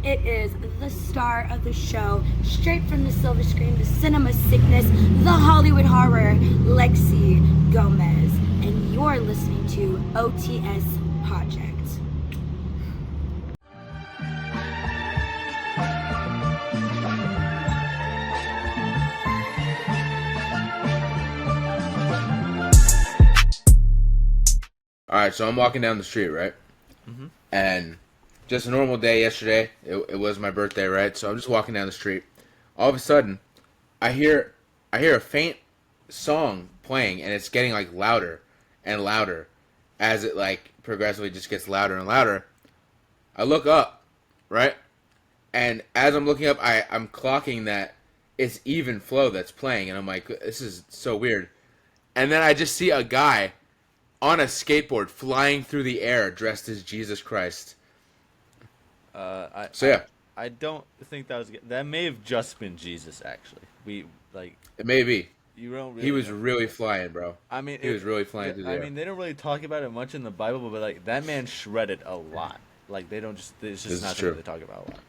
It is the star of the show, straight from the silver screen, the cinema sickness, the Hollywood horror, Lexi Gomez. And you're listening to OTS Project. Alright, so I'm walking down the street, right? Mm-hmm. And just a normal day yesterday. It was my birthday, right? So I'm just walking down the street. All of a sudden, I hear a faint song playing, and it's getting like louder and louder as it like progressively just gets louder and louder. I look up, right? And as I'm looking up, I'm clocking that it's Even Flow that's playing, and I'm like, this is so weird. And then I just see a guy on a skateboard flying through the air dressed as Jesus Christ. I don't think that may have just been Jesus. Actually, It may be. You don't. Really He was know. really flying, bro. I mean, he was really flying through the air. I mean, they don't really talk about it much in the Bible, but like that man shredded a lot. Like it's just not something they talk about a lot.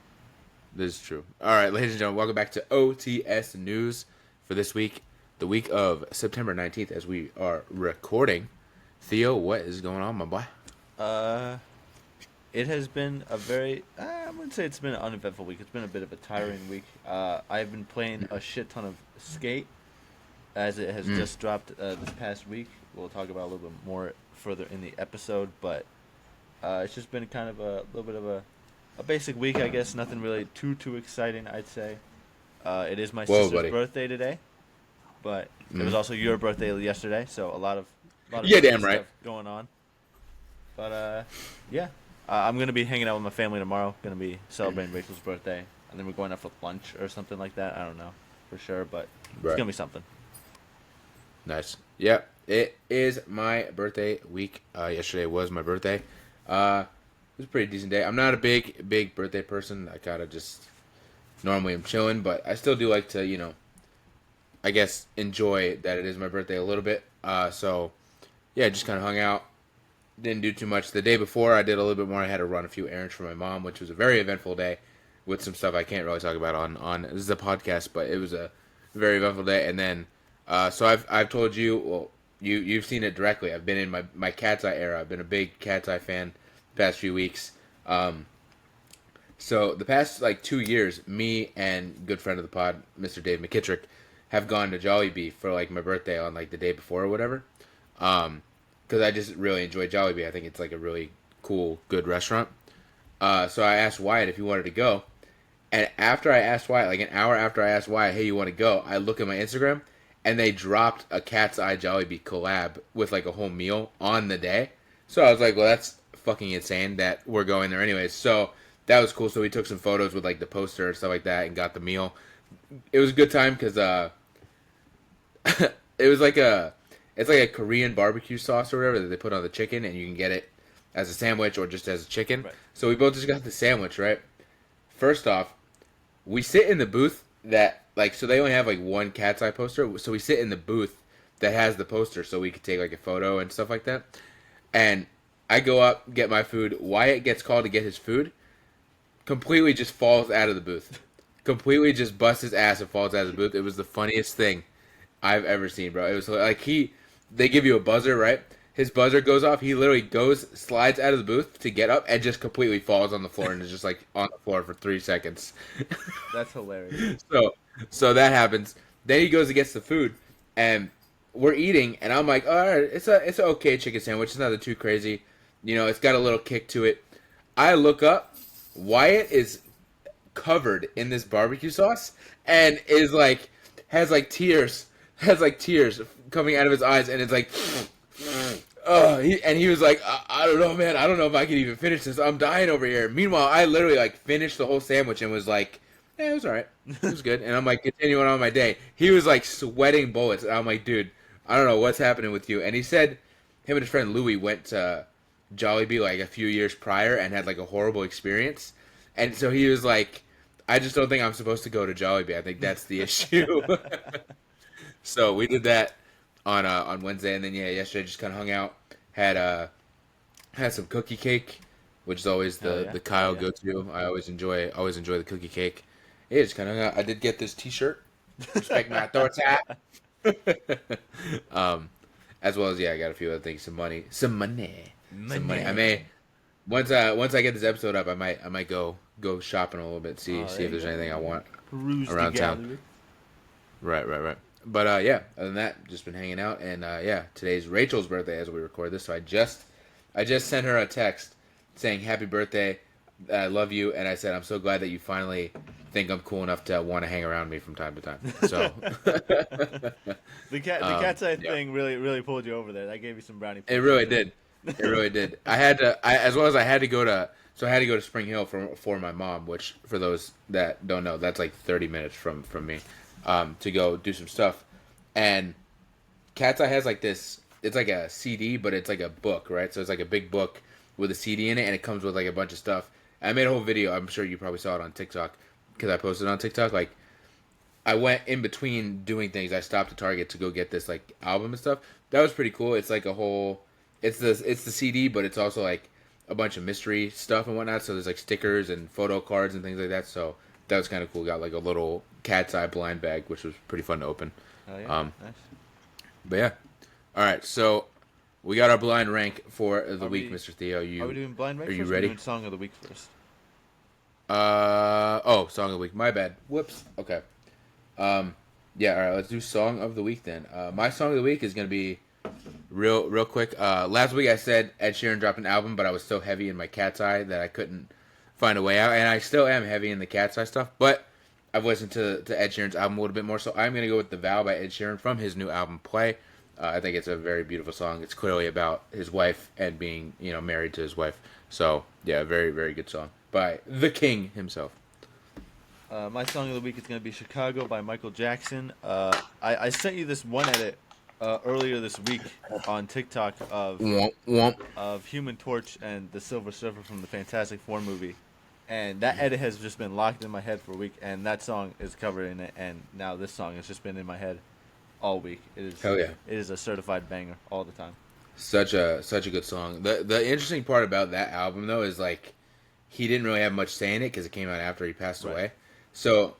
This is true. All right, ladies and gentlemen, welcome back to OTS News for this week, the week of September 19th, as we are recording. Theo, what is going on, my boy? It has been a very, I wouldn't say it's been an uneventful week. It's been a bit of a tiring week. I've been playing a shit ton of Skate, as it has just dropped this past week. We'll talk about a little bit more further in the episode, but it's just been kind of a little bit of a basic week, I guess. Nothing really too exciting, I'd say. It is my sister's birthday today, but it was also your birthday yesterday, so a lot of damn right stuff going on. But yeah, I'm gonna be hanging out with my family tomorrow. Gonna be celebrating Rachel's birthday, and then we're going out for lunch or something like that. I don't know for sure, but it's gonna be something. Nice. Yeah, it is my birthday week. Yesterday was my birthday. It was a pretty decent day. I'm not a big birthday person. I kind of just normally am chilling, but I still do like to, I guess enjoy that it is my birthday a little bit. So yeah, just kind of hung out. Didn't do too much. The day before, I did a little bit more. I had to run a few errands for my mom, which was a very eventful day with some stuff I can't really talk about on this is a podcast, but it was a very eventful day. And then, so I've told you, well, you've seen it directly. I've been in my Cat's Eye era. I've been a big Cat's Eye fan the past few weeks. So the past 2 years, me and good friend of the pod, Mr. Dave McKittrick, have gone to Jollibee for my birthday on the day before or whatever. Because I just really enjoy Jollibee. I think it's a really cool, good restaurant. So I asked Wyatt if he wanted to go. And after I asked Wyatt, an hour after I asked Wyatt, hey, you want to go? I look at my Instagram, and they dropped a Cat's Eye Jollibee collab with a whole meal on the day. So I was like, well, that's fucking insane that we're going there anyways. So that was cool. So we took some photos with the poster and stuff like that and got the meal. It was a good time because it was it's like a Korean barbecue sauce or whatever that they put on the chicken, and you can get it as a sandwich or just as a chicken. Right. So we both just got the sandwich, right? First off, we sit in the booth that, so they only have one Cat's Eye poster, so we sit in the booth that has the poster so we could take a photo and stuff like that. And I go up, get my food. Wyatt gets called to get his food, completely just falls out of the booth. Completely just busts his ass and falls out of the booth. It was the funniest thing I've ever seen, bro. It was they give you a buzzer, right? His buzzer goes off. He literally slides out of the booth to get up and just completely falls on the floor and is just on the floor for 3 seconds. That's hilarious. So that happens. Then he goes and gets the food, and we're eating, and I'm like, all right, it's an okay chicken sandwich. It's nothing too crazy. It's got a little kick to it. I look up. Wyatt is covered in this barbecue sauce and is has tears coming out of his eyes, and it's he was like, I don't know, man. I don't know if I can even finish this. I'm dying over here. Meanwhile, I literally finished the whole sandwich and was like, yeah, it was all right. It was good. And I'm continuing on my day. He was sweating bullets. And I'm like, dude, I don't know what's happening with you. And he said him and his friend Louie went to Jollibee a few years prior and had a horrible experience. And so he was like, I just don't think I'm supposed to go to Jollibee. I think that's the issue. So we did that on Wednesday, and then yesterday just kind of hung out, had some cookie cake, which is always Hell the yeah. the Kyle Hell yeah. go-to. I always enjoy the cookie cake. Yeah, just kind of. I did get this T-shirt. Respect my authority. um, as well as I got a few other things. Some money. I may once I get this episode up, I might go shopping a little bit, see Oh, see there if you there's go. anything I want Peruse the around town. gallery. Right. But yeah, other than that, just been hanging out, and today's Rachel's birthday as we record this. So I just sent her a text saying happy birthday, I love you, and I said I'm so glad that you finally think I'm cool enough to want to hang around me from time to time. So The cat's eye yeah. thing really pulled you over there. That gave you some brownie It points. really did. It really did. As well as I had to go to Spring Hill for my mom, which for those that don't know, that's like 30 minutes from me, to go do some stuff. And Cat's Eye has like this. It's like a CD, but it's like a book, right? So it's like a big book with a CD in it, and it comes with like a bunch of stuff. I made a whole video. I'm sure you probably saw it on TikTok because I posted it on TikTok. Like I went in between doing things. I stopped at Target to go get this like album and stuff. That was pretty cool. It's like a whole. It's the CD, but it's also like a bunch of mystery stuff and whatnot. So there's like stickers and photo cards and things like that. So that was kind of cool. Got like a little Cat's Eye blind bag, which was pretty fun to open. Oh yeah, nice. But yeah, all right. So we got our blind rank for the Are week, we- Mr. Theo. Are we doing blind rank are you first? Or ready? Doing song of the week first. Song of the week. My bad. Whoops. Okay. Yeah. All right. Let's do song of the week then. My song of the week is gonna be real quick. Last week I said Ed Sheeran dropped an album, but I was so heavy in my Cat's Eye that I couldn't find a way out, and I still am heavy in the Cat's Eye stuff. But I've listened to Ed Sheeran's album a little bit more, so I'm gonna go with "The Vow" by Ed Sheeran from his new album "Play." I think it's a very beautiful song. It's clearly about his wife and being, married to his wife. So yeah, very very good song by the King himself. My song of the week is going to be "Chicago" by Michael Jackson. I sent you this one edit earlier this week on TikTok Womp womp. of Human Torch and the Silver Surfer from the Fantastic Four movie, and that edit has just been locked in my head for a week. And that song is covered in it, and now this song has just been in my head all week. It is Hell yeah. It is a certified banger all the time. Such a good song. The interesting part about that album though is like he didn't really have much say in it because it came out after he passed Right. away. So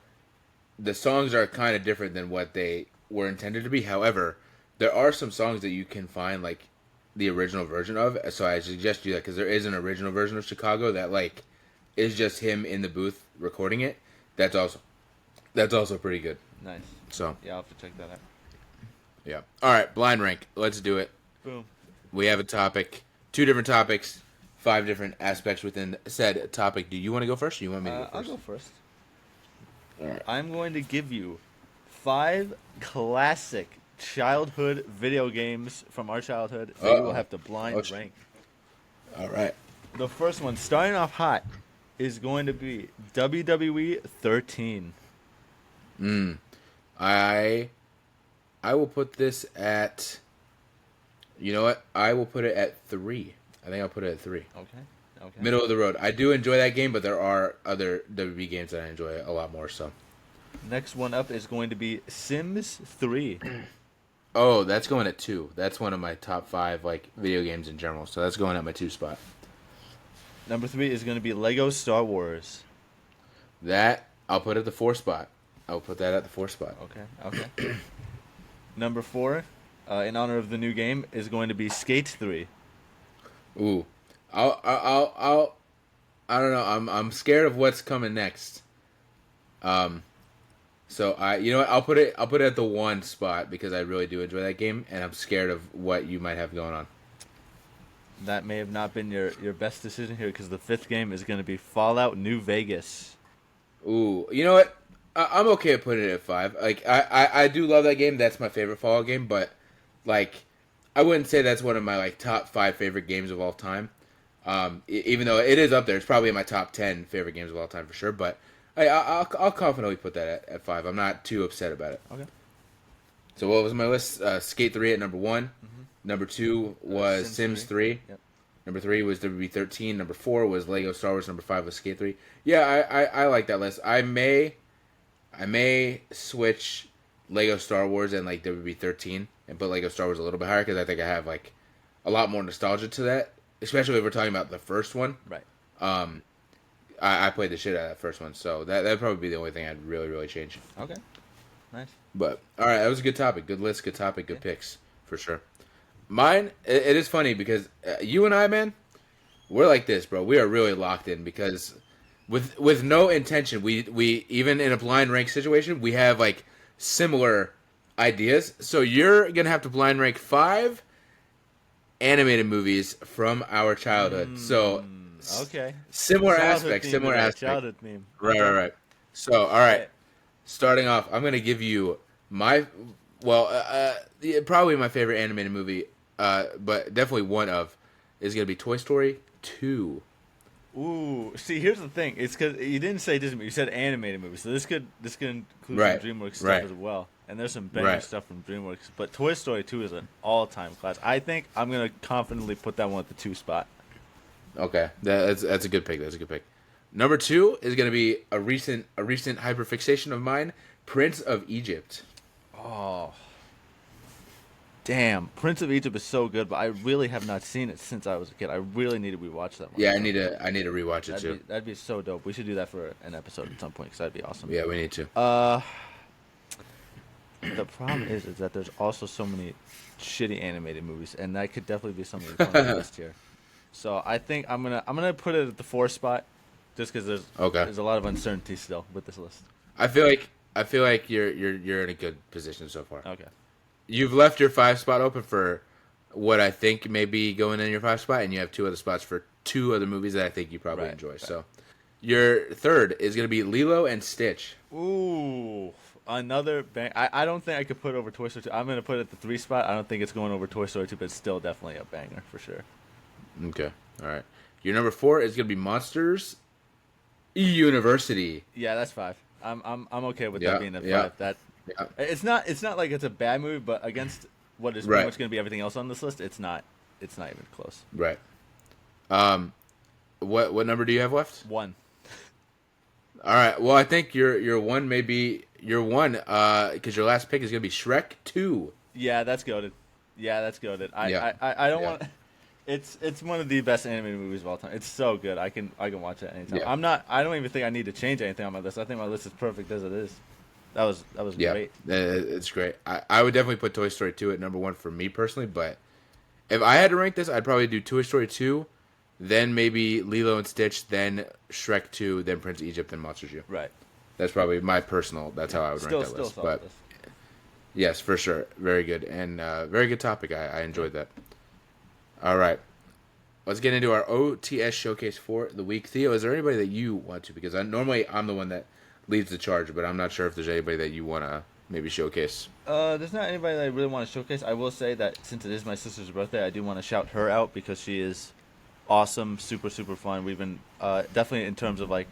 the songs are kind of different than what they were intended to be. However, there are some songs that you can find like the original version of. So I suggest you that because there is an original version of Chicago that like is just him in the booth recording it. That's also pretty good. Nice. So Yeah, I'll have to check that out. yeah. All right, blind rank. Let's do it. Boom. We have a topic, 2 different topics, 5 different aspects within said topic. Do you want to go first? Or you want me to go 1st I'll go first. All right. I'm going to give you 5 classic childhood video games from our childhood that you will have to blind rank. All right. The first one, starting off hot, is going to be WWE 13. I will put this at. You know what? I will put it at 3. I think I'll put it at 3. Okay. Middle of the road. I do enjoy that game, but there are other WWE games that I enjoy a lot more. So. Next one up is going to be Sims 3. Oh, that's going at 2. That's one of my top 5 like video games in general. So that's going at my 2 spot. Number 3 is going to be Lego Star Wars. That I'll put at the 4 spot. I'll put that at the 4 spot. Okay. Number 4, in honor of the new game, is going to be Skate 3. Ooh, I don't know. I'm scared of what's coming next. So you know what? I'll put it at the 1 spot because I really do enjoy that game, and I'm scared of what you might have going on. That may have not been your best decision here because the 5th game is going to be Fallout New Vegas. Ooh, you know what? I'm okay with putting it at 5. Like I do love that game. That's my favorite Fallout game, but like I wouldn't say that's one of my like top 5 favorite games of all time. Even though it is up there, it's probably in my top 10 favorite games of all time for sure. But I'll confidently put that at 5. I'm not too upset about it. Okay. So what was my list? Skate 3 at number 1. Mm-hmm. Number 2 was Sims 3. Yep. Number 3 was WB 13. Number 4 was Lego Star Wars. Number 5 was Skate 3. Yeah, I like that list. I may switch Lego Star Wars and like WB 13 and put Lego Star Wars a little bit higher because I think I have like a lot more nostalgia to that, especially if we're talking about the first one. Right. I played the shit out of that first one, so that'd probably be the only thing I'd really change. Okay. Nice. But all right, that was a good topic, good list, good topic, good picks for sure. Mine, it is funny because you and I, man, we're like this, bro. We are really locked in because with no intention, we even in a blind rank situation, we have like similar ideas. So you're gonna have to blind rank 5 animated movies from our childhood. So Okay. similar Childhood aspects, theme similar today, aspects. Childhood theme. Right. So all right, starting off, I'm gonna give you my probably my favorite animated movie, but definitely one of is gonna be Toy Story 2. Ooh, see, here's the thing. It's because you didn't say Disney movie. You said animated movie. So this could include Right, some DreamWorks stuff right. as well. And there's some banger Right. stuff from DreamWorks. But Toy Story 2 is an all-time class. I think I'm going to confidently put that one at the 2 spot. Okay, that's a good pick. That's a good pick. Number 2 is gonna be a recent hyperfixation of mine, Prince of Egypt. Oh. Damn. Prince of Egypt is so good, but I really have not seen it since I was a kid. I really need to rewatch that one. Yeah, I need to rewatch it too. That'd be so dope. We should do that for an episode at some point because that'd be awesome. Yeah, we need to. The problem is that there's also so many shitty animated movies, and that could definitely be something on the list here. So I think I'm gonna put it at the 4 spot, just because there's a lot of uncertainty still with this list. I feel like you're in a good position so far. Okay. You've left your 5 spot open for what I think may be going in your 5 spot, and you have 2 other spots for 2 other movies that I think you probably enjoy. Right. So your third is gonna be Lilo and Stitch. Ooh. Another bang. I don't think I could put it over Toy Story 2. I'm going to put it at the 3 spot. I don't think it's going over Toy Story 2, but it's still definitely a banger for sure. Okay. All right. Your number 4 is going to be Monsters University. Yeah, that's 5. I'm okay with that being a 5. That it's not like it's a bad movie, but against what is pretty much going to be everything else on this list, it's not even close. Right. What number do you have left? 1. All right. Well, I think your 1 may be your 1 because your last pick is going to be Shrek 2. Yeah, that's goated. I don't want. It's one of the best animated movies of all time. It's so good. I can watch it anytime. Yeah. I don't even think I need to change anything on my list. I think my list is perfect as it is. That was great. It's great. I would definitely put Toy Story 2 at number 1 for me personally, but if I had to rank this, I'd probably do Toy Story 2, then maybe Lilo and Stitch, then Shrek 2, then Prince of Egypt, then Monsters U. Right. That's probably my personal. That's how I would rank that list. But list. Yes, for sure, very good and very good topic. I enjoyed that. All right, let's get into our OTS showcase for the week. Theo, is there anybody that you want to? Because normally I'm the one that leads the charge, but I'm not sure if there's anybody that you want to maybe showcase. There's not anybody that I really want to showcase. I will say that since it is my sister's birthday, I do want to shout her out because she is awesome, super fun. We've been definitely in terms of like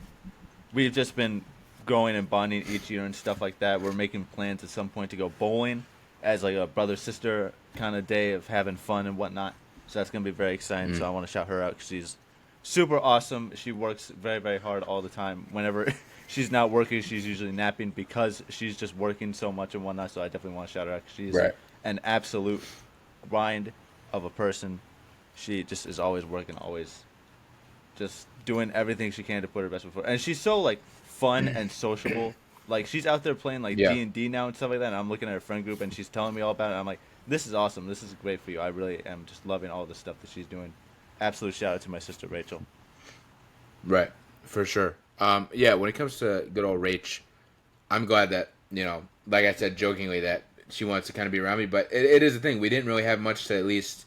we've just been growing and bonding each year and stuff like that. We're making plans at some point to go bowling as like a brother-sister kind of day of having fun and whatnot. So that's going to be very exciting. So I want to shout her out because she's super awesome. She works very hard all the time. Whenever she's not working, she's usually napping because she's just working so much and whatnot. So I definitely want to shout her out because she's an absolute grind of a person. She just is always working, always just doing everything she can to put her best foot forward. And she's so like fun and sociable. Like she's out there playing like D&D now and stuff like that. And I'm looking at her friend group and she's telling me all about it. And I'm like, this is awesome. This is great for you. I really am just loving all the stuff that she's doing. Absolute shout out to my sister Rachel. Right, for sure. Yeah, when it comes to good old Rach, I'm glad that, like I said jokingly, that she wants to kind of be around me. But it is a thing. We didn't really have much to at least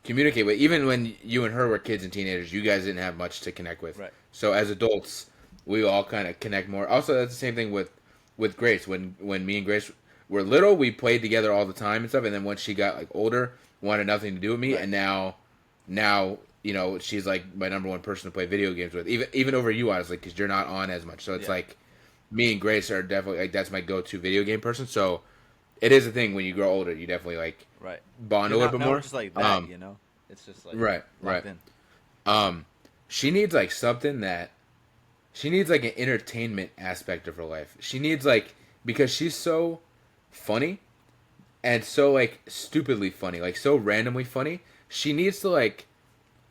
communicate with. Even when you and her were kids and teenagers, you guys didn't have much to connect with. Right. So as adults, we all kind of connect more. Also, that's the same thing with Grace. When me and Grace were little, we played together all the time and stuff. And then once she got like older, wanted nothing to do with me. Right. And now she's like my number 1 person to play video games with. Even over you, honestly, because you're not on as much. So it's like me and Grace are definitely like that's my go-to video game person. So it is a thing when you grow older, you definitely like bond a little bit more. Just like that, it's just like right. In. She needs like something that she needs like an entertainment aspect of her life. She needs like because she's so funny and so like stupidly funny, like so randomly funny. She needs to like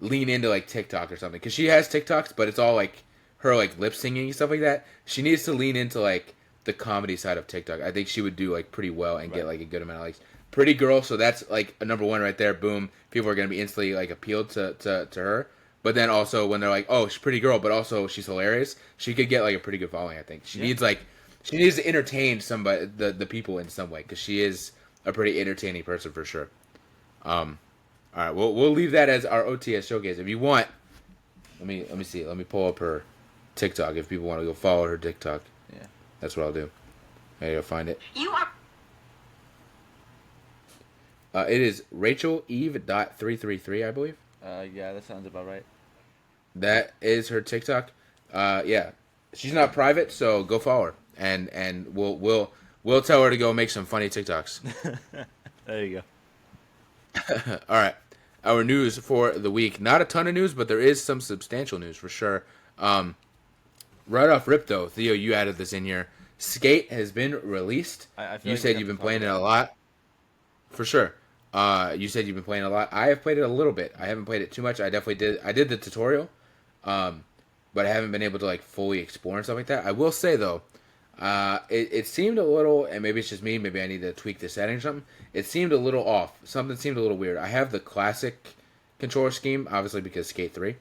lean into like TikTok or something, because she has TikToks, but it's all like her like lip singing and stuff like that. She needs to lean into like the comedy side of TikTok. I think she would do like pretty well and get like a good amount of likes. Pretty girl, so that's like a number one right there. Boom, people are gonna be instantly like appealed to her. But then also when they're like, oh, she's a pretty girl, but also she's hilarious, she could get like a pretty good following. I think she needs to entertain somebody, the people in some way, because she is a pretty entertaining person for sure. All right, we'll leave that as our OTS showcase. If you want, let me see. Let me pull up her TikTok. If people want to go follow her TikTok, Yeah. that's what I'll do. I gotta find it. You are. It is RachelEve.333, I believe. Yeah, that sounds about right. That is her TikTok. Yeah, she's not private, so go follow her, and we'll tell her to go make some funny TikToks. There you All right, our news for the week. Not a ton of news, but there is some substantial news for sure. Right off rip though, Theo, you added this in here. Skate has been released. I feel You like said we you've been have to playing it talk a lot. For sure. You said you've been playing a lot. I have played it a little bit. I haven't played it too much. I definitely did. I did the tutorial, but I haven't been able to like fully explore and stuff like that. I will say though, it seemed a little, and maybe it's just me. Maybe I need to tweak the settings or something. It seemed a little off. Something seemed a little weird. I have the classic controller scheme, obviously because Skate 3,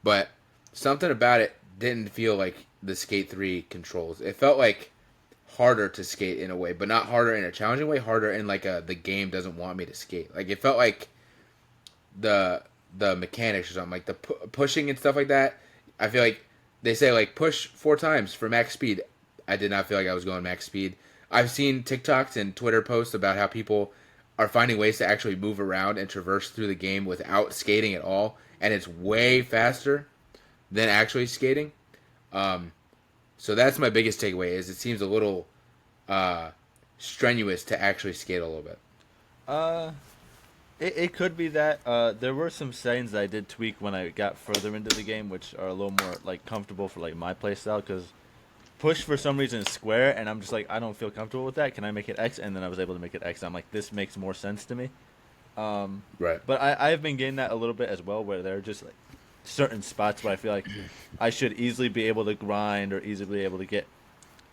but something about it didn't feel like the Skate 3 controls. It felt like harder to skate in a way, but not harder in a challenging way. Harder in like the game doesn't want me to skate. Like it felt like the mechanics or something, like the pushing and stuff like that. I feel like they say like push 4 times for max speed. I did not feel like I was going max speed. I've seen TikToks and Twitter posts about how people are finding ways to actually move around and traverse through the game without skating at all, and it's way faster than actually skating. So that's my biggest takeaway, is it seems a little strenuous to actually skate a little bit. It could be that. There were some settings that I did tweak when I got further into the game, which are a little more like comfortable for like my playstyle. Because push for some reason is square, and I'm just like, I don't feel comfortable with that. Can I make it X? And then I was able to make it X. I'm like, this makes more sense to me. Right. But I've been getting that a little bit as well, where there are just like certain spots where I feel like I should easily be able to grind or easily be able to get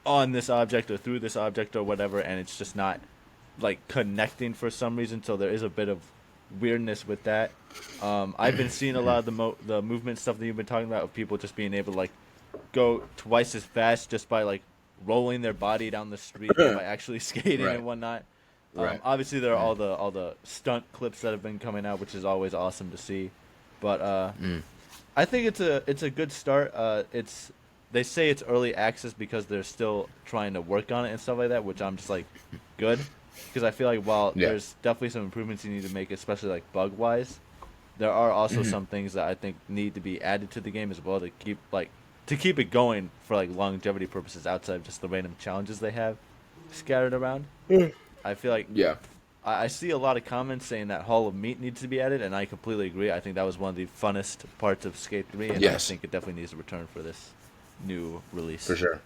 on this object or through this object or whatever, and it's just not like connecting for some reason. So there is a bit of weirdness with that. I've been seeing a lot of the movement stuff that you've been talking about, of people just being able to like go twice as fast just by like rolling their body down the street by actually skating and whatnot. Right. Obviously there are all the stunt clips that have been coming out, which is always awesome to see. But I think it's a good start. They say it's early access because they're still trying to work on it and stuff like that, which I'm just like, good, because I feel like while there's definitely some improvements you need to make, especially like bug wise, there are also some things that I think need to be added to the game as well to keep it going for like longevity purposes outside of just the random challenges they have scattered around. I feel like I see a lot of comments saying that Hall of Meat needs to be added, and I completely agree. I think that was one of the funnest parts of Skate 3, and I think it definitely needs to return for this new release. For sure.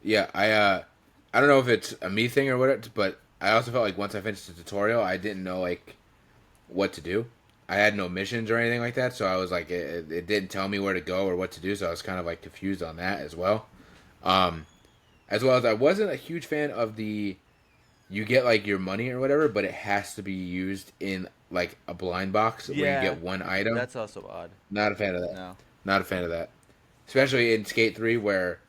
Yeah, I don't know if it's a me thing or what, but I also felt like once I finished the tutorial, I didn't know like what to do. I had no missions or anything like that, so I was like, it didn't tell me where to go or what to do, so I was kind of like confused on that as well. As well as I wasn't a huge fan of you get like your money or whatever, but it has to be used in like a blind box where you get one item. That's also odd. Not a fan of that. No. Not a fan of that. Especially in Skate 3 where,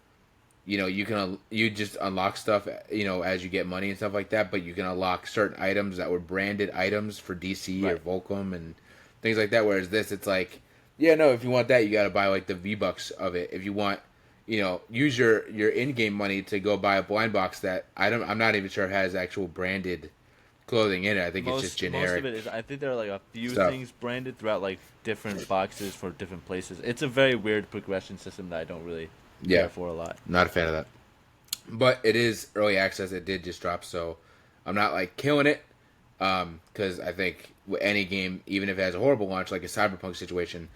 you know, you just unlock stuff, you know, as you get money and stuff like that, but you can unlock certain items that were branded items for DC or Volcom and things like that, whereas this, it's like, yeah, no, if you want that, you gotta buy like the V-Bucks of it. If you want, you know, use your in-game money to go buy a blind box that I'm not even sure it has actual branded clothing in it. I think it's just generic. Most of it is. I think there are like a few things branded throughout like different boxes for different places. It's a very weird progression system that I don't really care for a lot. Not a fan of that. But it is early access. It did just drop, so I'm not like killing it. Because I think with any game, even if it has a horrible launch, like a Cyberpunk situation,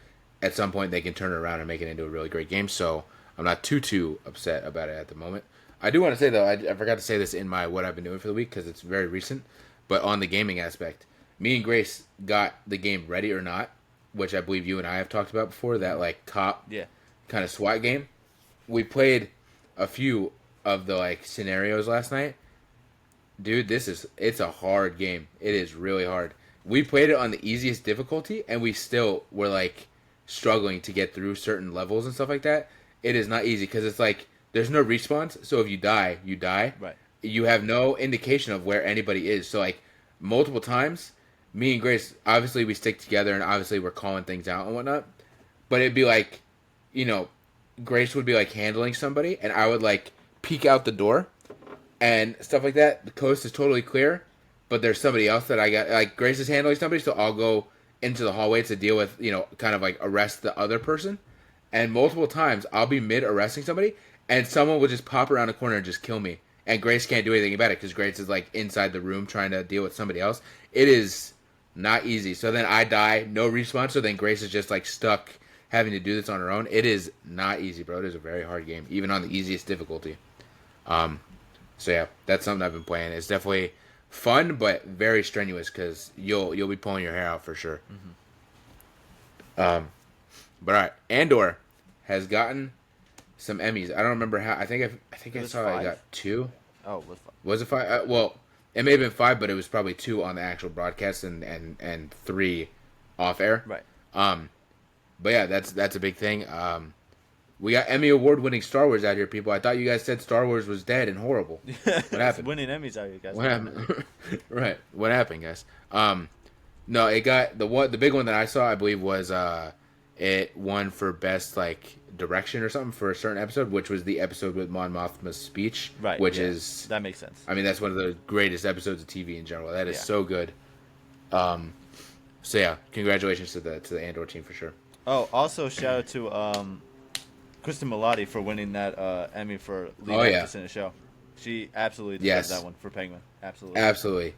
at some point they can turn it around and make it into a really great game. So I'm not too upset about it at the moment. I do want to say, though, I forgot to say this in my what I've been doing for the week because it's very recent. But on the gaming aspect, me and Grace got the game Ready or Not which I believe you and I have talked about before, that like cop Yeah. kind of SWAT game. We played a few of the like scenarios last night. Dude, it's a hard game. It is really hard. We played it on the easiest difficulty, and we still were like struggling to get through certain levels and stuff like that. It is not easy because it's like there's no respawns. So if you die, you die. Right. You have no indication of where anybody is. So like multiple times, me and Grace, obviously we stick together, and obviously we're calling things out and whatnot. But it'd be like, you know, Grace would be like handling somebody, and I would like peek out the door and stuff like that. The coast is totally clear, but there's somebody else that I got. Like Grace is handling somebody, so I'll go into the hallway to deal with, you know, kind of like arrest the other person. And multiple times I'll be mid arresting somebody, and someone will just pop around the corner and just kill me. And Grace can't do anything about it because Grace is like inside the room trying to deal with somebody else. It is not easy. So then I die, no respawn. So then Grace is just like stuck having to do this on her own. It is not easy, bro. It is a very hard game, even on the easiest difficulty. So yeah, that's something I've been playing. It's definitely fun, but very strenuous because you'll be pulling your hair out for sure. But all right, Andor has gotten some Emmys. I don't remember how. I think I saw 5? I got 2. Oh, with 5. Was it 5? Well, it may have been 5, but it was probably 2 on the actual broadcast and 3 off air. Right. But yeah, that's a big thing. We got Emmy award-winning Star Wars out here, people. I thought you guys said Star Wars was dead and horrible. What happened? Winning Emmys out here, guys. What happened? Right. What happened, guys? No, it got the big one that I saw, I believe, was it won for best like direction or something for a certain episode, which was the episode with Mon Mothma's speech. Right. Which yeah. is That makes sense. I mean, that's one of the greatest episodes of TV in general. That is Yeah. so good. So yeah, congratulations to the Andor team for sure. Oh, also shout out to Kristen Milotti for winning that Emmy for lead Oh, yeah. actress in a show. She absolutely deserves Yes. that one for Penguin. Absolutely.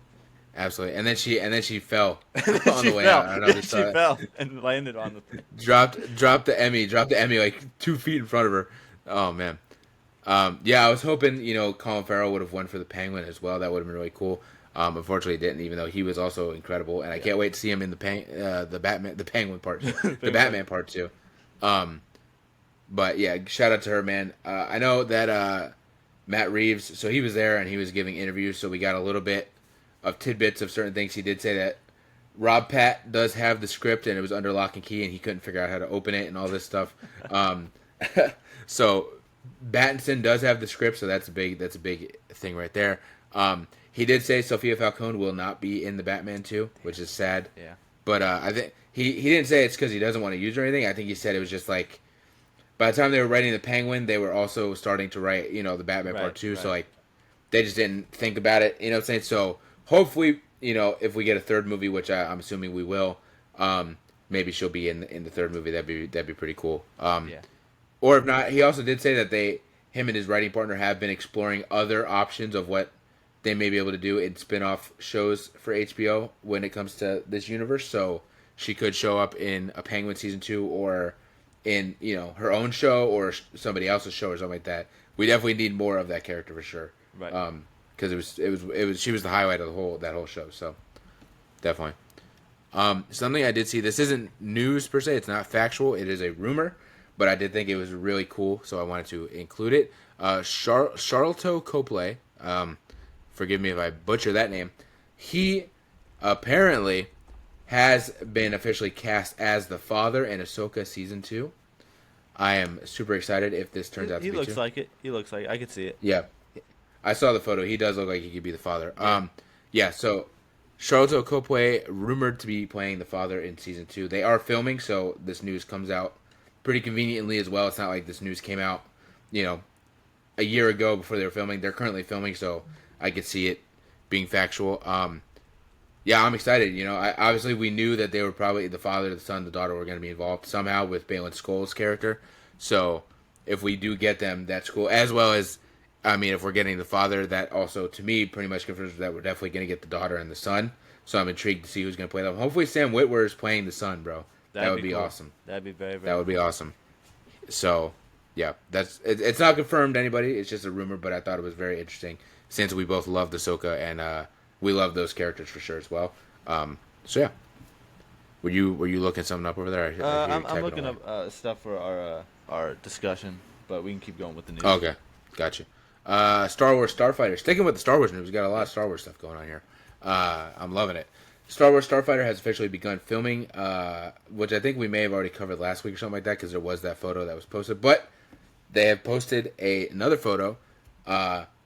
Absolutely. And then she fell on She the way fell. out. I don't know if you She saw that. fell and landed on the. Dropped the Emmy like 2 feet in front of her. Oh man. Yeah, I was hoping, you know, Colin Farrell would have won for the Penguin as well. That would have been really cool. Unfortunately, he didn't, even though he was also incredible, and I can't wait to see him in the Penguin part, the Batman part too. But yeah, shout out to her, man. I know that Matt Reeves, so he was there and he was giving interviews, so we got a little bit of tidbits of certain things. He did say that Rob Pat does have the script and it was under lock and key and he couldn't figure out how to open it and all this stuff. So Battinson does have the script, so that's a big thing right there. He did say Sophia Falcone will not be in the Batman 2, which is sad. Yeah. But I think he didn't say it's because he doesn't want to use her or anything. I think he said it was just like, by the time they were writing the Penguin, they were also starting to write, you know, the Batman Part 2. So like, they just didn't think about it. You know what I'm saying? So hopefully, you know, if we get a third movie, which I'm assuming we will, maybe she'll be in the third movie. That'd be pretty cool. Yeah. Or if not, he also did say that him and his writing partner have been exploring other options of what they may be able to do in spin-off shows for HBO when it comes to this universe. So she could show up in a Penguin season 2 or in, you know, her own show or somebody else's show or something like that. We definitely need more of that character for sure. Right. Because she was the highlight of that whole show. So definitely. Something I did see. This isn't news per se. It's not factual. It is a rumor, but I did think it was really cool, so I wanted to include it. Charlotte Copley. Forgive me if I butcher that name. He apparently has been officially cast as the father in Ahsoka Season 2. I am super excited if this turns out to be He looks true. like it. He looks like it. I could see it. Yeah. I saw the photo. He does look like he could be the father. Yeah, so Charlotte Copley rumored to be playing the father in Season 2. They are filming, so this news comes out pretty conveniently as well. It's not like this news came out, you know, a year ago before they were filming. They're currently filming, so I could see it being factual. Yeah, I'm excited. You know, obviously we knew that they were probably the father, the son, the daughter were going to be involved somehow with Balin Skoll's character. So if we do get them, that's cool. As well as, I mean, if we're getting the father, that also to me pretty much confirms that we're definitely going to get the daughter and the son. So I'm intrigued to see who's going to play them. Hopefully Sam Witwer is playing the son, bro. That would be cool. awesome. That'd be very, very. That would be awesome. So yeah, it's not confirmed anybody. It's just a rumor, but I thought it was very interesting since we both love Ahsoka and we love those characters for sure as well. So yeah. Were you looking something up over there? I hear you I'm typing looking away. up stuff for our discussion, but we can keep going with the news. Okay, gotcha. Star Wars Starfighter. Sticking with the Star Wars news, we got a lot of Star Wars stuff going on here. I'm loving it. Star Wars Starfighter has officially begun filming, which I think we may have already covered last week or something like that, because there was that photo that was posted. But they have posted another photo,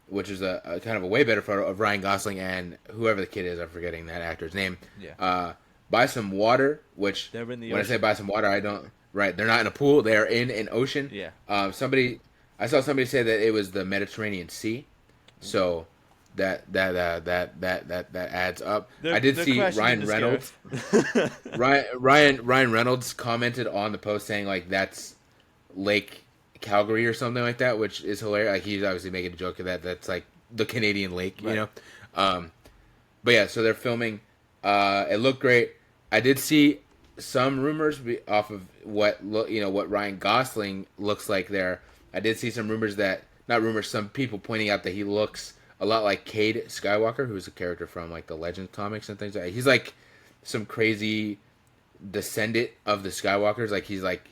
which is a kind of a way better photo of Ryan Gosling and whoever the kid is. I'm forgetting that actor's name. Yeah. By some water, which They're in the when ocean. I say by some water, I don't. Right, they're not in a pool. They are in an ocean. Yeah. I saw somebody say that it was the Mediterranean Sea, so that adds up. I did see Ryan Reynolds. Ryan Reynolds commented on the post saying like that's Lake Calgary or something like that, which is hilarious. Like he's obviously making a joke of that. That's like the Canadian lake, you know. But yeah, so they're filming. It looked great. I did see some rumors off of what Ryan Gosling looks like there. I did see some rumors some people pointing out that he looks a lot like Cade Skywalker, who's a character from like the Legends comics and things like that. He's like some crazy descendant of the Skywalkers. Like he's like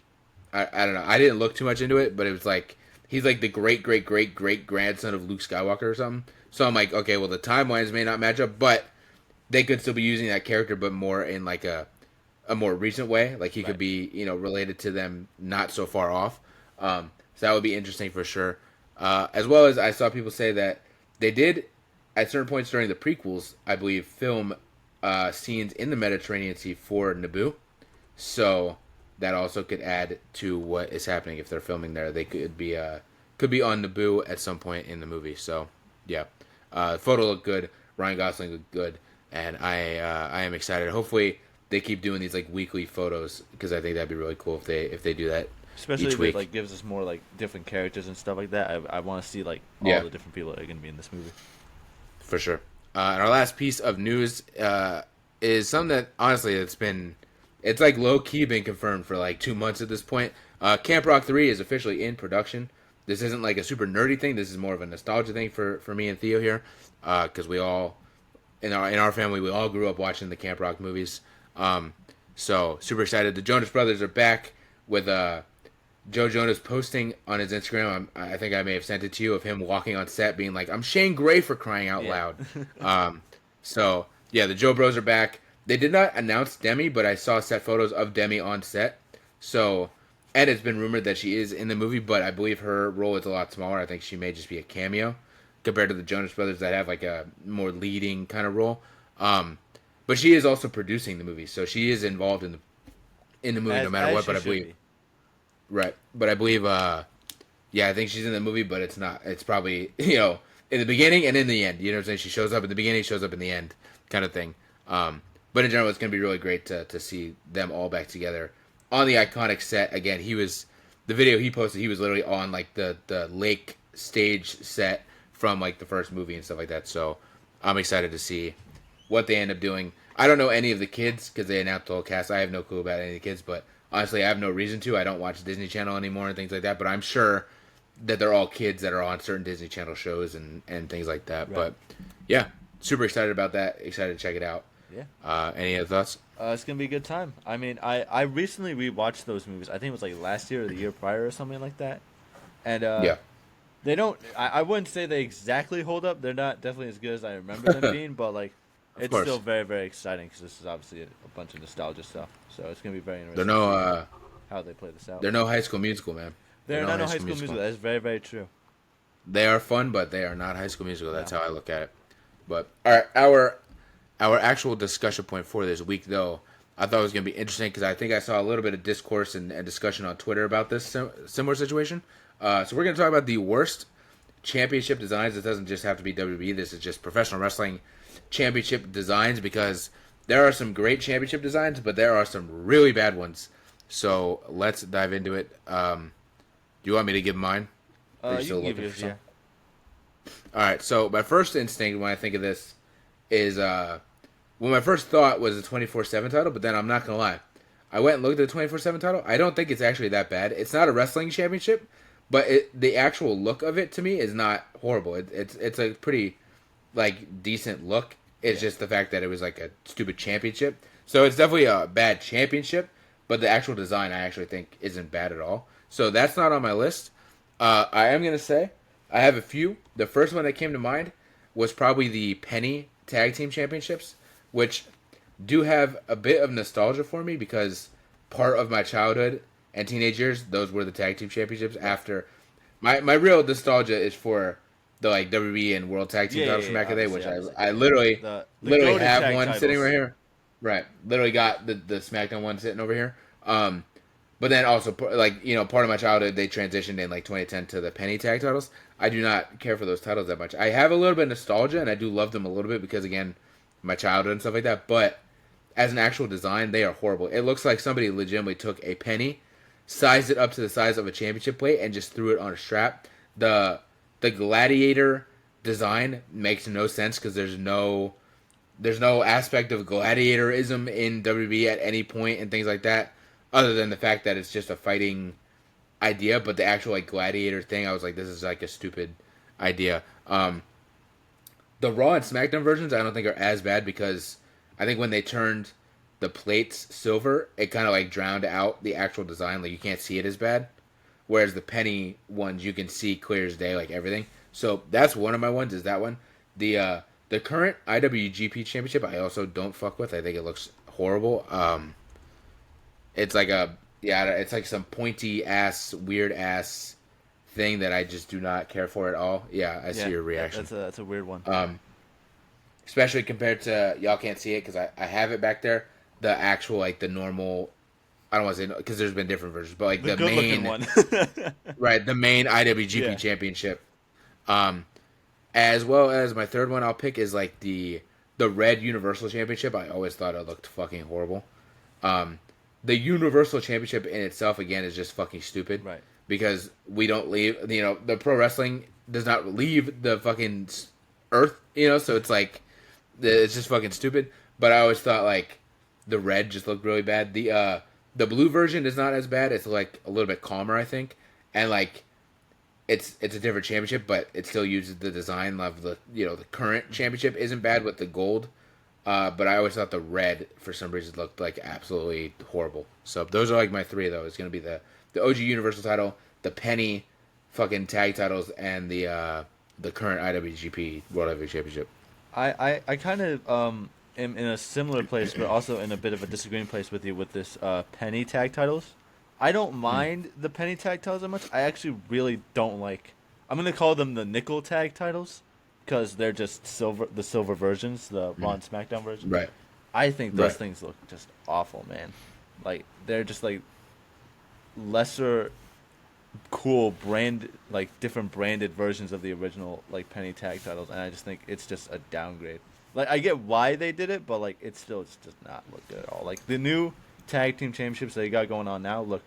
I don't know. I didn't look too much into it, but it was like he's like the great grandson of Luke Skywalker or something. So I'm like, okay, well the timelines may not match up, but they could still be using that character, but more in like a more recent way. Like he could be, related to them not so far off. So that would be interesting for sure. As well as I saw people say that they did, at certain points during the prequels, I believe, film scenes in the Mediterranean Sea for Naboo. So that also could add to what is happening if they're filming there. They could be on Naboo at some point in the movie. So yeah, photo looked good. Ryan Gosling looked good, and I am excited. Hopefully they keep doing these like weekly photos because I think that'd be really cool if they do that. Especially each if week. it like gives us more like different characters and stuff like that. I want to see like all the different people that are going to be in this movie. For sure. And our last piece of news is something that honestly it's like low key been confirmed for like 2 months at this point. Camp Rock 3 is officially in production. This isn't like a super nerdy thing. This is more of a nostalgia thing for me and Theo here, because we all in our family we all grew up watching the Camp Rock movies. So super excited. The Jonas Brothers are back with Joe Jonas posting on his Instagram. I think I may have sent it to you of him walking on set, being like, "I'm Shane Gray for crying out loud." So yeah, the Joe Bros are back. They did not announce Demi, but I saw set photos of Demi on set. So, and it's been rumored that she is in the movie, but I believe her role is a lot smaller. I think she may just be a cameo compared to the Jonas Brothers that have like a more leading kind of role. But she is also producing the movie, so she is involved in the movie no matter what. But I believe, right? But I believe, I think she's in the movie, but it's not. It's probably in the beginning and in the end. You know what I'm saying? She shows up in the beginning, shows up in the end, kind of thing. But in general, it's going to be really great to see them all back together on the iconic set. Again, the video he posted, he was literally on like the lake stage set from like the first movie and stuff like that. So I'm excited to see what they end up doing. I don't know any of the kids because they announced the whole cast. I have no clue about any of the kids, but honestly, I have no reason to. I don't watch Disney Channel anymore and things like that, but I'm sure that they're all kids that are on certain Disney Channel shows and things like that. Right. But yeah, super excited about that. Excited to check it out. Yeah. Any other thoughts? It's going to be a good time. I mean, I recently rewatched those movies. I think it was like last year or the year prior or something like that. And they don't, I wouldn't say they exactly hold up. They're not definitely as good as I remember them being, but like, it's still very, very exciting because this is obviously a bunch of nostalgia stuff. So it's going to be very interesting to see how they play this out. They're no High School Musical, man. They're not no High School Musical. That is very, very true. They are fun, but they are not High School Musical. That's how I look at it. But all right, our actual discussion point for this week, though, I thought it was going to be interesting because I think I saw a little bit of discourse and discussion on Twitter about this similar situation. So we're going to talk about the worst championship designs. It doesn't just have to be WWE. This is just professional wrestling championship designs because there are some great championship designs, but there are some really bad ones. So let's dive into it. Do you want me to give mine? You can give yours, yeah. All right, so my first instinct when I think of this is, my first thought was the 24/7 title, but then I'm not going to lie. I went and looked at the 24/7 title. I don't think it's actually that bad. It's not a wrestling championship, but the actual look of it to me is not horrible. It's a pretty, like, decent look. It's just the fact that it was like a stupid championship. So it's definitely a bad championship, but the actual design I actually think isn't bad at all. So that's not on my list. I am gonna say I have a few. The first one that came to mind was probably the Penny Tag Team Championships, which do have a bit of nostalgia for me because part of my childhood and teenage years, those were the tag team championships. After my real nostalgia is for the like WWE and World Tag Team titles from back in the day, which I literally The goated have tag one titles. sitting right here. Right, literally got the SmackDown one sitting over here. But then also like part of my childhood they transitioned in like 2010 to the Penny Tag titles. I do not care for those titles that much. I have a little bit of nostalgia and I do love them a little bit because again, my childhood and stuff like that. But as an actual design, they are horrible. It looks like somebody legitimately took a penny, sized it up to the size of a championship plate, and just threw it on a strap. The gladiator design makes no sense because there's no aspect of gladiatorism in WWE at any point and things like that, other than the fact that it's just a fighting idea. But the actual like gladiator thing, I was like, this is like a stupid idea. The Raw and SmackDown versions, I don't think are as bad because I think when they turned the plates silver, it kind of like drowned out the actual design. Like you can't see it as bad. Whereas the penny ones, you can see clear as day, like everything. So that's one of my ones. Is that one? The current IWGP Championship, I also don't fuck with. I think it looks horrible. It's like it's like some pointy ass, weird ass thing that I just do not care for at all. Yeah, I see your reaction. That's a weird one. Especially compared to y'all can't see it because I have it back there. The actual like the normal, I don't want to say because there's been different versions, but like the main one, right? The main IWGP Championship, as well as my third one I'll pick is like the Red Universal Championship. I always thought it looked fucking horrible. The Universal Championship in itself again is just fucking stupid, right? Because we don't leave. The pro wrestling does not leave the fucking earth. So it's like it's just fucking stupid. But I always thought like the red just looked really bad. The blue version is not as bad. It's like a little bit calmer, I think, and like it's a different championship, but it still uses the design of the the current championship isn't bad with the gold. But I always thought the red for some reason looked like absolutely horrible. So those are like my three though. It's gonna be the OG Universal title, the penny fucking tag titles, and the current IWGP World Heavyweight Championship. I kind of am in a similar place, but also in a bit of a disagreeing place with you with this penny tag titles. I don't mind the penny tag titles that much. I actually really don't like. I'm gonna call them the nickel tag titles because they're just the silver versions, the Raw and SmackDown versions. Right. I think those things look just awful, man. Like they're just like lesser cool different branded versions of the original like penny tag titles, and I just think it's just a downgrade. Like I get why they did it, but like it's just not look good at all. Like the new tag team championships that you got going on now look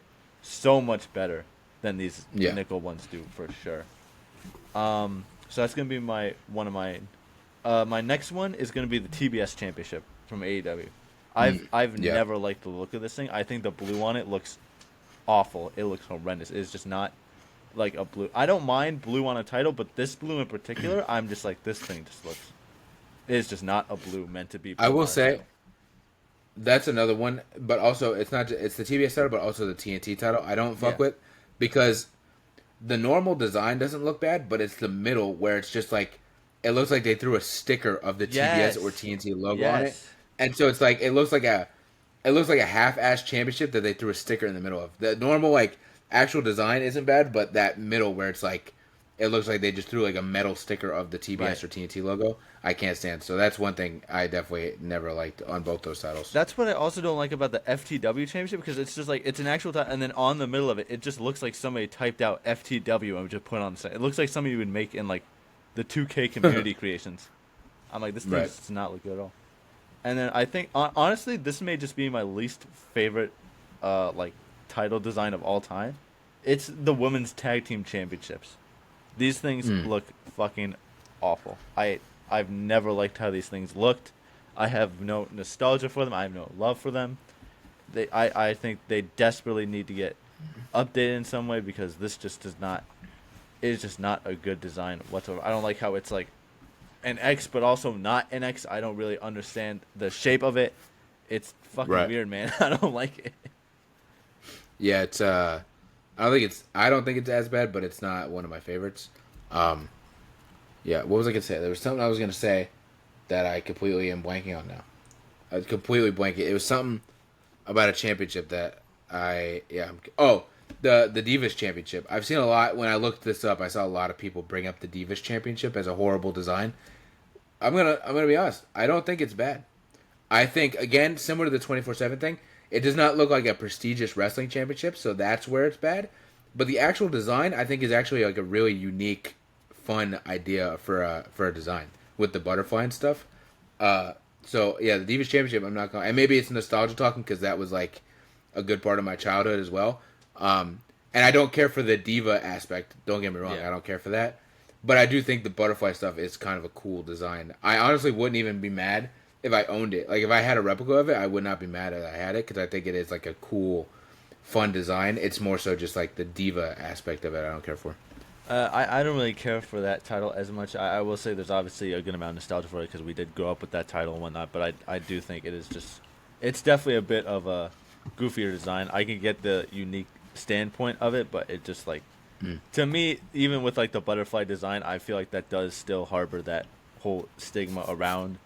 so much better than these nickel ones do for sure. So that's gonna be one of mine. My next one is gonna be the TBS championship from AEW. I've never liked the look of this thing. I think the blue on it looks awful. It looks horrendous. It's just not like a blue. I don't mind blue on a title, but this blue in particular, I'm just like this thing just looks. It's just not a blue meant to be. I will say, that's another one, but also it's not. It's the TBS title, but also the TNT title. I don't fuck with because the normal design doesn't look bad, but it's the middle where it's just like it looks like they threw a sticker of the TBS or TNT logo on it, and so it's like it looks like a half-ass championship that they threw a sticker in the middle of. The normal like actual design isn't bad, but that middle where it's like it looks like they just threw like a metal sticker of the TBS or TNT logo. I can't stand. So that's one thing I definitely never liked on both those titles. That's what I also don't like about the FTW championship because it's just like it's an actual title, and then on the middle of it, it just looks like somebody typed out FTW and just put it on the side. It looks like somebody would make in like the 2K community creations. I'm like, this thing does not look good at all. And then I think honestly, this may just be my least favorite like title design of all time. It's the women's tag team championships. These things look fucking awful. I've never liked how these things looked. I have no nostalgia for them. I have no love for them. I think they desperately need to get updated in some way because this just does not. It is just not a good design whatsoever. I don't like how it's like an X, but also not an X. I don't really understand the shape of it. It's fucking Right. weird, man. I don't like it. Yeah, it's I don't think it's as bad, but it's not one of my favorites. Yeah, what was I gonna say? There was something I was gonna say that I completely am blanking on now. I completely blanking. It was something about a championship that the Divas Championship. I've seen a lot when I looked this up. I saw a lot of people bring up the Divas Championship as a horrible design. I'm gonna be honest. I don't think it's bad. I think again, similar to the 24/7 thing, it does not look like a prestigious wrestling championship, so that's where it's bad. But the actual design, I think, is actually like a really unique, fun idea for a design with the butterfly and stuff. So yeah, the Divas Championship. I'm not going, and maybe it's nostalgia talking because that was like a good part of my childhood as well. And I don't care for the diva aspect. Don't get me wrong, Yeah. I don't care for that. But I do think the butterfly stuff is kind of a cool design. I honestly wouldn't even be mad if I owned it. Like if I had a replica of it, I would not be mad that I had it because I think it is like a cool, fun design. It's more so just like the diva aspect of it. I don't care for. I don't really care for that title as much. I will say there's obviously a good amount of nostalgia for it because we did grow up with that title and whatnot. But I do think it is just, it's definitely a bit of a goofier design. I can get the unique standpoint of it, but it just like, to me, even with like the butterfly design, I feel like that does still harbor that whole stigma around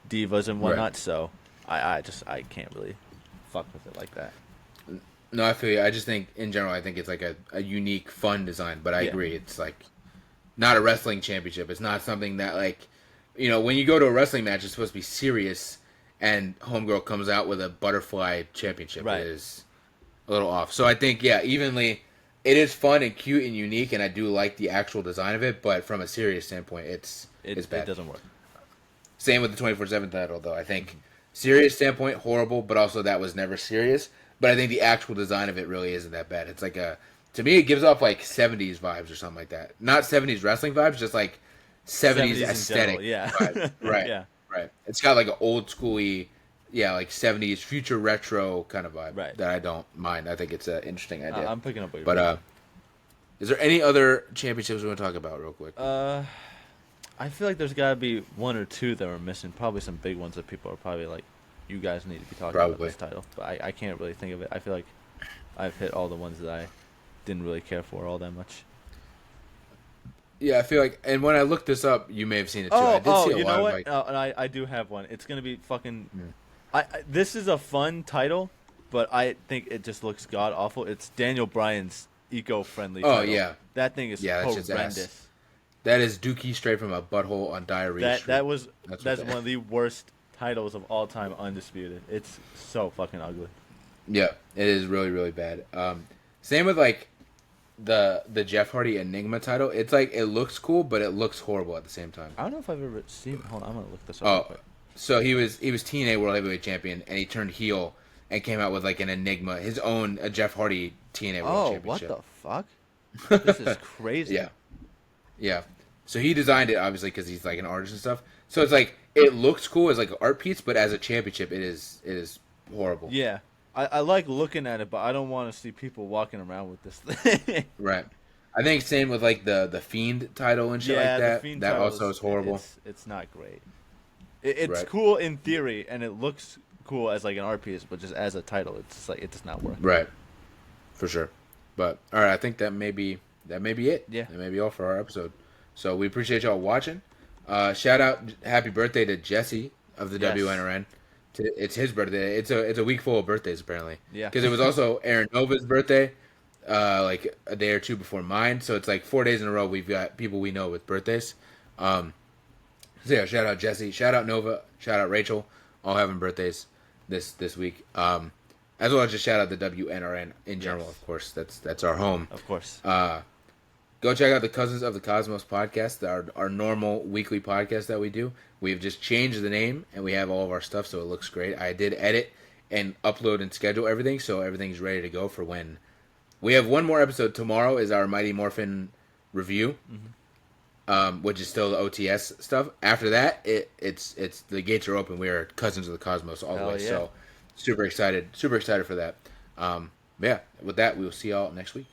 divas and whatnot. Right. So I can't really fuck with it like that. No, I feel you. I just think in general, I think it's like a unique, fun design. But I agree, it's like not a wrestling championship. It's not something that like, when you go to a wrestling match, it's supposed to be serious, and Homegirl comes out with a butterfly championship. Right. It is a little off. So I think evenly, it is fun and cute and unique, and I do like the actual design of it. But from a serious standpoint, it's bad. It doesn't work. Same with the 24/7 title, though. I think serious standpoint, horrible, but also that was never serious. But I think the actual design of it really isn't that bad. It's like to me, it gives off like 70s vibes or something like that. Not 70s wrestling vibes, just like 70s aesthetic. General, yeah. Vibe. Right. Yeah. Right. It's got like an old schooly, like 70s future retro kind of vibe Right. that I don't mind. I think it's an interesting idea. I'm picking up what you're But is there any other championships we want to talk about real quick? I feel like there's got to be one or two that we're missing. Probably some big ones that people are probably like, you guys need to be talking about this title. But I can't really think of it. I feel like I've hit all the ones that I didn't really care for all that much. Yeah, I feel like, and when I looked this up, you may have seen it too. I did see a you lot know of what? like, And I do have one. It's gonna be fucking. This is a fun title, but I think it just looks god awful. It's Daniel Bryan's eco-friendly. Oh, title. yeah. That thing is Yeah, that's just ass. horrendous. that is Dookie straight from a butthole on Diarrhea Street. That's one of the worst titles of all time, undisputed. It's so fucking ugly. Yeah, it is really, really bad. Same with like the Jeff Hardy Enigma title. It's like it looks cool, but it looks horrible at the same time. I don't know if I've ever seen. Hold on, I'm gonna look this up. real Oh, quick. so he was TNA World Heavyweight Champion, and he turned heel and came out with like an Enigma, his own Jeff Hardy TNA World What Championship. the fuck? This is crazy. Yeah. So he designed it obviously because he's like an artist and stuff. So it's like it looks cool as like an art piece, but as a championship, it is horrible. Yeah. I like looking at it, but I don't want to see people walking around with this thing. Right. I think same with like the Fiend title and shit like the that. Fiend That title also is horrible. It's not great. It's Right. cool in theory, and it looks cool as like an art piece, but just as a title, it's just like it does not work. Right. For sure. But all right, I think that may be it. Yeah. That may be all for our episode. So we appreciate y'all watching. Shout out, happy birthday to Jesse of the Yes. WNRN. It's his birthday. It's a week full of birthdays apparently. Yeah. Because it was also Aaron Nova's birthday, like a day or two before mine. So it's like 4 days in a row we've got people we know with birthdays. So yeah, shout out Jesse, shout out Nova, shout out Rachel, all having birthdays this week. As well as just shout out the WNRN in general, Yes. of course. That's our home. Of course. Go check out the Cousins of the Cosmos podcast, our normal weekly podcast that we do. We've just changed the name, and we have all of our stuff, so it looks great. I did edit and upload and schedule everything, so everything's ready to go for when... We have one more episode. Tomorrow is our Mighty Morphin review, which is still the OTS stuff. After that, it's the gates are open. We are Cousins of the Cosmos all the Hell way, yeah. so super excited for that. Yeah, with that, we will see y'all next week.